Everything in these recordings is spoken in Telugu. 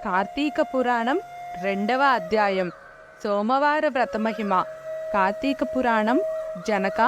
కార్తీక పురాణం 2వ అధ్యాయం సోమవార వ్రతమహిమ. కార్తీక పురాణం. జనక,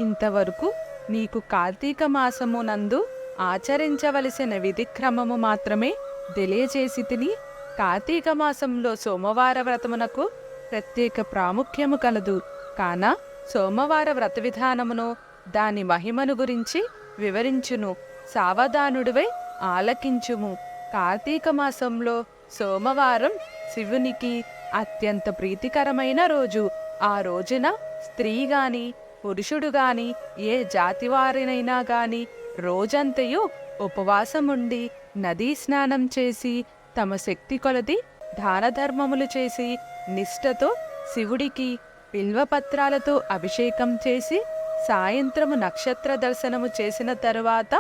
ఇంతవరకు నీకు కార్తీక మాసమునందు ఆచరించవలసిన విధిక్రమము మాత్రమే తెలియచేసి తిని. కార్తీక మాసంలో సోమవార వ్రతమునకు ప్రత్యేక ప్రాముఖ్యము కలదు. కాన సోమవార వ్రత విధానమును, దాని మహిమను గురించి వివరించును. సావధానుడివై ఆలకించుము. కార్తీక మాసంలో సోమవారం శివునికి అత్యంత ప్రీతికరమైన రోజు. ఆ రోజున స్త్రీ గాని పురుషుడు గాని ఏ జాతివారినైనా గాని రోజంతయు ఉపవాసముండి నదీ స్నానం చేసి తమ శక్తి కొలది దానధర్మములు చేసి నిష్ఠతో శివుడికి బిల్వపత్రాలతో అభిషేకం చేసి సాయంత్రము నక్షత్ర దర్శనము చేసిన తరువాత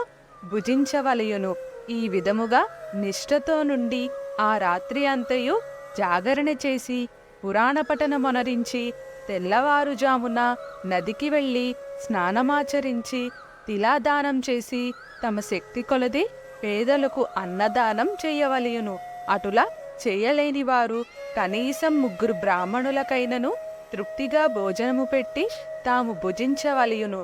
భుజించవలయును. ఈ విధముగా నిష్ఠతో నుండి ఆ రాత్రి అంతయు జాగరణ చేసి పురాణ పఠనమొనరించి తెల్లవారుజామున నదికి వెళ్ళి స్నానమాచరించి తిలాదానం చేసి తమ శక్తి కొలది పేదలకు అన్నదానం చేయవలయును. అటులా చేయలేని వారు కనీసం 3 బ్రాహ్మణులకైనను తృప్తిగా భోజనము పెట్టి తాము భుజించవలయును.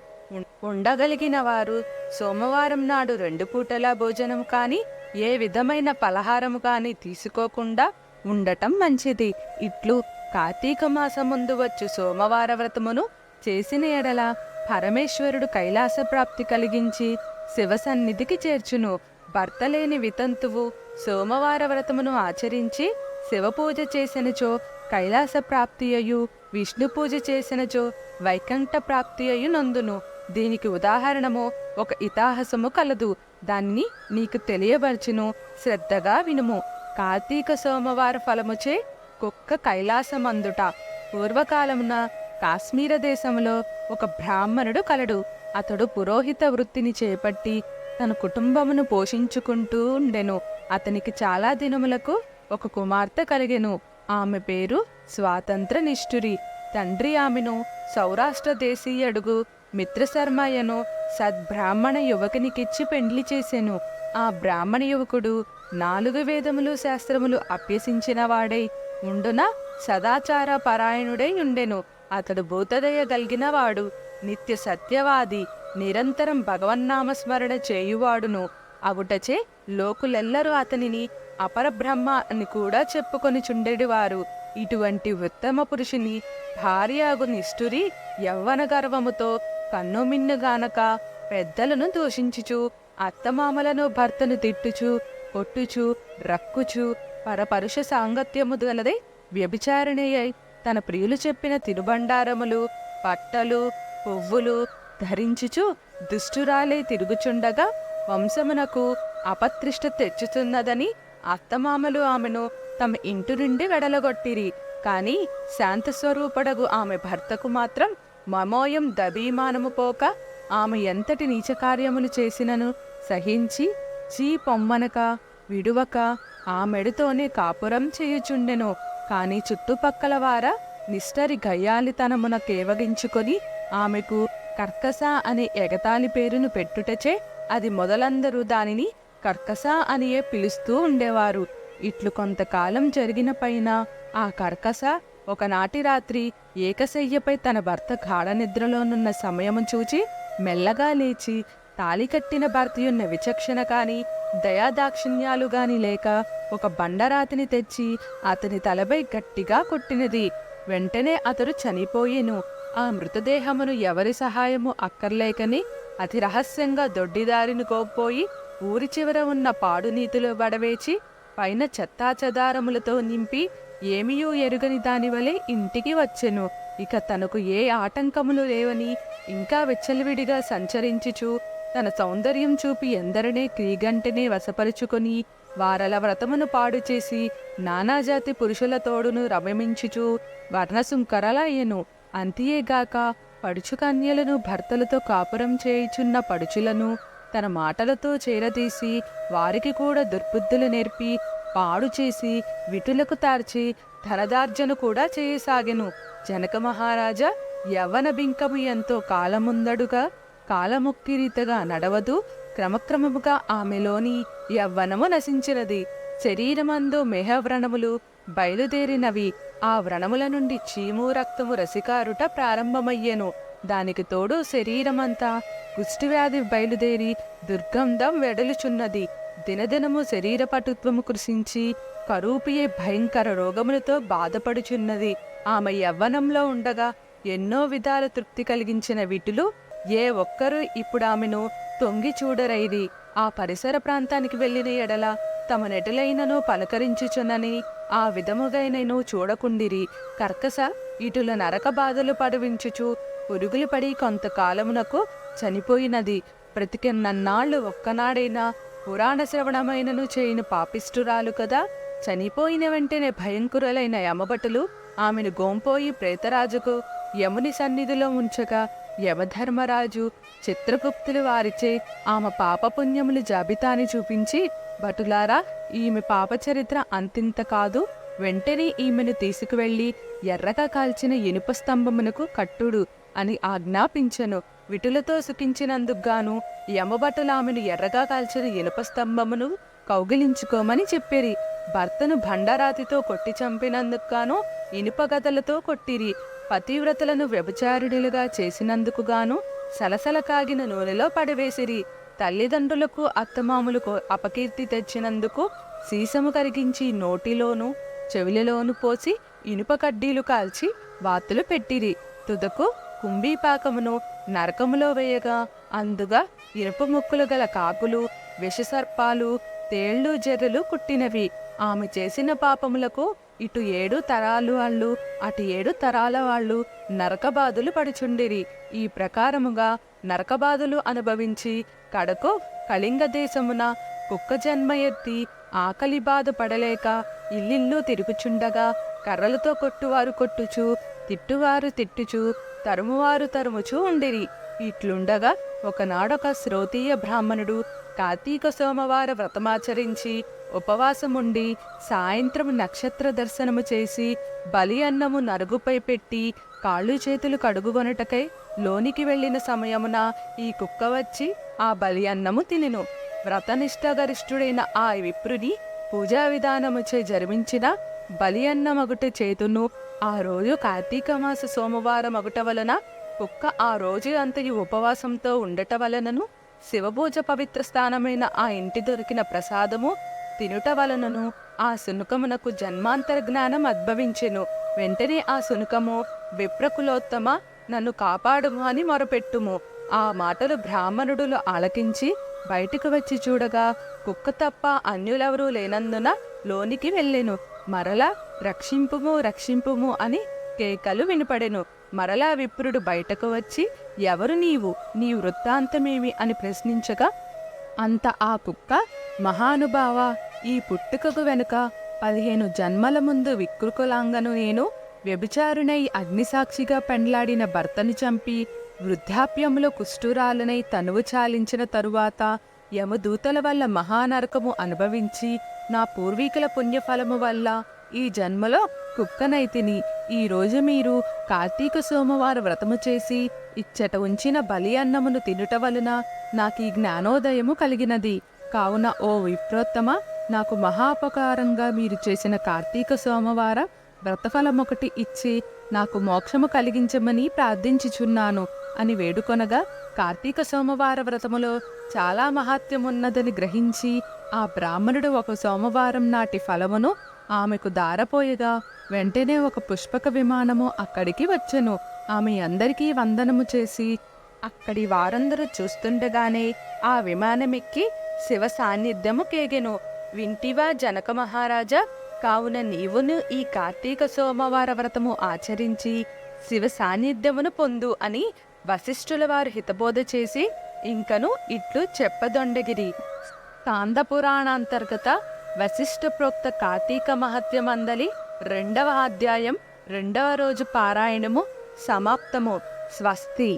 ఉండగలిగిన వారు సోమవారం నాడు 2 పూటలా భోజనం కాని ఏ విధమైన పలహారము కాని తీసుకోకుండా ఉండటం మంచిది. ఇట్లు కార్తీక మాసం ముందు వచ్చు సోమవార వ్రతమును చేసిన ఎడల పరమేశ్వరుడు కైలాస ప్రాప్తి కలిగించి శివసన్నిధికి చేర్చును. భర్త లేని వితంతువు సోమవార వ్రతమును ఆచరించి శివపూజ చేసినచో కైలాస ప్రాప్తి అయ్యు, విష్ణు పూజ చేసినచో వైకుంఠ ప్రాప్తి అయ్యు నందును. దీనికి ఉదాహరణము ఒక ఇతిహాసము కలదు. దాన్ని నీకు తెలియబర్చును, శ్రద్ధగా వినుము. కార్తీక సోమవార ఫలముచే కుక్క కైలాసమందుట. పూర్వకాలమున కాశ్మీర దేశంలో ఒక బ్రాహ్మణుడు కలడు. అతడు పురోహిత వృత్తిని చేపట్టి తన కుటుంబమును పోషించుకుంటూ ఉండెను. అతనికి చాలా దినములకు ఒక కుమార్తె కలిగెను. ఆమె పేరు స్వాతంత్ర నిష్ఠురి. తండ్రి ఆమెను సౌరాష్ట్ర దేశీయుడుగు మిత్రశర్మయ్యను సద్బ్రాహ్మణ యువకునికిచ్చి పెండ్లి చేసెను. ఆ బ్రాహ్మణ యువకుడు 4 వేదములు శాస్త్రములు అభ్యసించిన వాడై ఉండున సదాచార పరాయణుడై ఉండెను. అతడు భూతదయ గలిగినవాడు, నిత్య సత్యవాది, నిరంతరం భగవన్నామస్మరణ చేయువాడును. అగుటచే లోకులెల్లరూ అతనిని అపరబ్రహ్మ అని కూడా చెప్పుకొని చుండెడివారు. ఇటువంటి ఉత్తమ పురుషుని భార్యగు నిష్ఠురి యవ్వన గర్వముతో కన్నుమిన్నుగానక పెద్దలను దూషించుచు, అత్తమామలను భర్తను తిట్టుచు, కొట్టుచు, రక్కుచు, పరపరుష సాంగత్యము గలదే వ్యభిచారిణి తన ప్రియులు చెప్పిన తినుబండారములు, పట్టలు, పువ్వులు ధరించుచు దుష్టురాలై తిరుగుచుండగా వంశమునకు అపత్రిష్ట తెచ్చుతున్నదని అత్తమామలు ఆమెను తమ ఇంటి నుండి వెడలగొట్టిరి. కాని శాంతస్వరూపడగు ఆమె భర్తకు మాత్రం మమోయం దబీమానము పోక ఆమె ఎంతటి నీచకార్యములు చేసినను సహించి చీ పొమ్మనక విడువక ఆ మెడుతోనే కాపురం చేయుచుండెను. కాని చుట్టుపక్కల వార నిష్ఠరి గయ్యాలితనమున కేవగించుకొని ఆమెకు కర్కస అనే ఎగతాళి పేరును పెట్టుటచే అది మొదలందరూ దానిని కర్కస అనియే పిలుస్తూ ఉండేవారు. ఇట్లు కొంతకాలం జరిగిన పైన ఆ కర్కస ఒకనాటి రాత్రి ఏకశయ్యపై తన భర్త గాఢ నిద్రలోనున్న సమయము చూచి మెల్లగా లేచి తాళి కట్టిన భర్తయున్న విచక్షణ కాని దయాదాక్షిణ్యాలు గాని లేక ఒక బండరాతిని తెచ్చి అతని తలపై గట్టిగా కొట్టినది. వెంటనే అతడు చనిపోయెను. ఆ మృతదేహమును ఎవరి సహాయము అక్కర్లేకని అతి రహస్యంగా దొడ్డిదారిని కోల్పోయి ఊరి చివర ఉన్న పాడు నీతిలో పడవేచి పైన చెత్తాచెదారములతో నింపి ఏమియూ ఎరుగని దానివలే ఇంటికి వచ్చెను. ఇక తనకు ఏ ఆటంకములు లేవని ఇంకా విచ్చలవిడిగా సంచరించుచు తన సౌందర్యం చూపి ఎందరినే క్రీగంటనే వశపరుచుకొని వారల వ్రతమును పాడు చేసి నానాజాతి పురుషుల తోడును రమమించుచు వర్ణసుంకరలయ్యెను. అంతియేగాక పడుచు కన్యలను భర్తలతో కాపురం చేయుచున్న పడుచులను తన మాటలతో చేరదీసి వారికి కూడా దుర్బుద్ధులు నేర్పి పాడు చేసి విటులకు తార్చి ధనదార్జన కూడా చేయసాగెను. జనక మహారాజా యవ్వన బింకము ఎంతో కాలముందడుగా కాలముక్కిరీతగా నడవదు. క్రమక్రమముగా ఆమెలోని యవ్వనము నశించినది. శరీరమందు మేహవ్రణములు బయలుదేరినవి. ఆ వ్రణముల నుండి చీము రక్తము రసికారుట ప్రారంభమయ్యెను. దానికి తోడు శరీరమంతా కుష్ఠవ్యాధి బయలుదేరి దుర్గంధం వెడలుచున్నది. దినదినము శరీర పటుత్వము కృషించి కరూపియే భయంకర రోగములతో బాధపడుచున్నది. ఆమె యవ్వనంలో ఉండగా ఎన్నో విధాల తృప్తి కలిగించిన విటులు ఏ ఒక్కరూ ఇప్పుడు ఆమెను తొంగి చూడరైరి. ఆ పరిసర ప్రాంతానికి వెళ్ళిన ఎడల తమ నెటలైనను పలకరించుచునని ఆ విధముగైనను చూడకుండిరి. కర్కస ఇటుల నరక బాధలు పడవించుచు పురుగులు పడి కొంతకాలమునకు చనిపోయినది. బ్రతికినన్నాళ్ళు ఒక్కనాడైనా పురాణ శ్రవణమైనను చేయని పాపిష్టురాలు కదా. చనిపోయిన వెంటనే భయంకరులైన యమభటులు ఆమెను గోంపోయి ప్రేతరాజుకు యముని సన్నిధిలో ఉంచగా యమధర్మరాజు చిత్రగుప్తులు వారిచే ఆమె పాపపుణ్యముల జాబితాని చూపించి, భటులారా, ఈమె పాపచరిత్ర అంతింత కాదు. వెంటనే ఈమెను తీసుకువెళ్ళి ఎర్రగా కాల్చిన ఇనుప స్తంభమునకు కట్టుడు అని ఆజ్ఞాపించెను. విటులతో సుఖించినందుకుగాను యమభటులు ఆమెను ఎర్రగా కాల్చిన ఇనుప స్తంభమును కౌగిలించుకోమని చెప్పిరి. భర్తను బండరాతితో కొట్టి చంపినందుకుగాను ఇనుప గదలతో కొట్టిరి. పతివ్రతలను వ్యభిచారిణులుగా చేసినందుకుగాను సలసల కాగిన నూనెలో పడవేసిరి. తల్లిదండ్రులకు అత్తమాములకు అపకీర్తి తెచ్చినందుకు సీసము కరిగించి నోటిలోను చెవులలోను పోసి ఇనుప కడ్డీలు కాల్చి వాతులు పెట్టిరి. తుదకు కుంభీపాకమును నరకములో వేయగా అందుగా ఇనుప ముక్కులు గల కాకులు, విషసర్పాలు, తేళ్లు, జర్రెలు కుట్టినవి. ఆమె చేసిన పాపములకు ఇటు 7 తరాలు వాళ్ళు అటు 7 తరాల వాళ్ళు నరకబాధలు పడుచుండిరి. ఈ ప్రకారముగా నరకబాధలు అనుభవించి కడకు కళింగ దేశమున కుక్క జన్మ ఎత్తి ఆకలి బాధ పడలేక ఇల్లిల్లు తిరుగుచుండగా కర్రలతో కొట్టువారు కొట్టుచు, తిట్టువారు తిట్టుచు, తరుమువారు తరుముచూ ఉండిరి. ఇట్లుండగా ఒకనాడొక శ్రోతీయ బ్రాహ్మణుడు కార్తీక సోమవార వ్రతమాచరించి ఉపవాసముండి సాయంత్రం నక్షత్ర దర్శనము చేసి బలి అన్నము నరుగుపై పెట్టి కాళ్ళు చేతులు కడుగుకొనుటకై లోనికి వెళ్ళిన సమయమున ఈ కుక్క వచ్చి ఆ బలి అన్నము తినెను. వ్రతనిష్టగరిష్ఠుడైన ఆ విప్రుని పూజా విధానముచే జరిమించిన బలి అన్నమగుట చేతును ఆ రోజు కార్తీక మాస సోమవారం అగుట వలన కుక్క ఆ రోజు అంతయు ఉపవాసంతో ఉండట వలనను శివపూజ పవిత్ర స్థానమైన ఆ ఇంటి దొరికిన ప్రసాదము తినుట వలనను ఆ శునకమునకు జన్మాంతర జ్ఞానం ఉద్భవించెను. వెంటనే ఆ శునకము, విప్రకులోత్తమ, నన్ను కాపాడుము అని మొరపెట్టుము. ఆ మాటలు బ్రాహ్మణుడులు ఆలకించి బయటకు వచ్చి చూడగా కుక్క తప్ప అన్యులెవరూ లేనందున లోనికి వెళ్ళెను. మరలా రక్షింపుము రక్షింపుము అని కేకలు వినపడెను. మరలా విప్రుడు బయటకు వచ్చి, ఎవరు నీవు, నీ వృత్తాంతమేమి అని ప్రశ్నించగా అంత ఆ కుక్క, మహానుభావ, ఈ పుట్టుకకు వెనుక 15 జన్మల ముందు వికృకులాంగను నేను వ్యభిచారునై అగ్నిసాక్షిగా పెండ్లాడిన భర్తను చంపి వృద్ధాప్యములో కుష్ఠురాలనై తనువు చాలించిన తరువాత యమదూతల వల్ల మహానరకము అనుభవించి నా పూర్వీకుల పుణ్యఫలము వల్ల ఈ జన్మలో కుక్కనైతిని. ఈరోజు మీరు కార్తీక సోమవార వ్రతము చేసి ఇచ్చట ఉంచిన బలి అన్నమును తినుట వలన నాకీ జ్ఞానోదయము కలిగినది. కావున ఓ విప్రోత్తమ, నాకు మహాపకారంగా మీరు చేసిన కార్తీక సోమవార వ్రతఫలమొకటి ఇచ్చి నాకు మోక్షము కలిగించమని ప్రార్థించుచున్నాను అని వేడుకొనగా, కార్తీక సోమవార వ్రతములో చాలా మహాత్యమున్నదని గ్రహించి ఆ బ్రాహ్మణుడు ఒక సోమవారం నాటి ఫలమును ఆమెకు దారపోయగా వెంటనే ఒక పుష్పక విమానము అక్కడికి వచ్చెను. ఆమె అందరికీ వందనము చేసి అక్కడి వారందరూ చూస్తుండగానే ఆ విమానమెక్కి శివ సాన్నిధ్యము కేగెను. వింటివా జనక మహారాజా, కావున నీవును ఈ కార్తీక సోమవార వ్రతము ఆచరించి శివ సాన్నిధ్యమును పొందు అని వశిష్ఠుల వారు హితబోధ చేసి ఇంకను ఇట్లు చెప్పదొండగిరి. స్కాంద పురాణాంతర్గత వశిష్ఠ ప్రోక్త కార్తీక మహత్యమందలి 2వ అధ్యాయం 2వ రోజు పారాయణము సమాప్తము. స్వస్తి.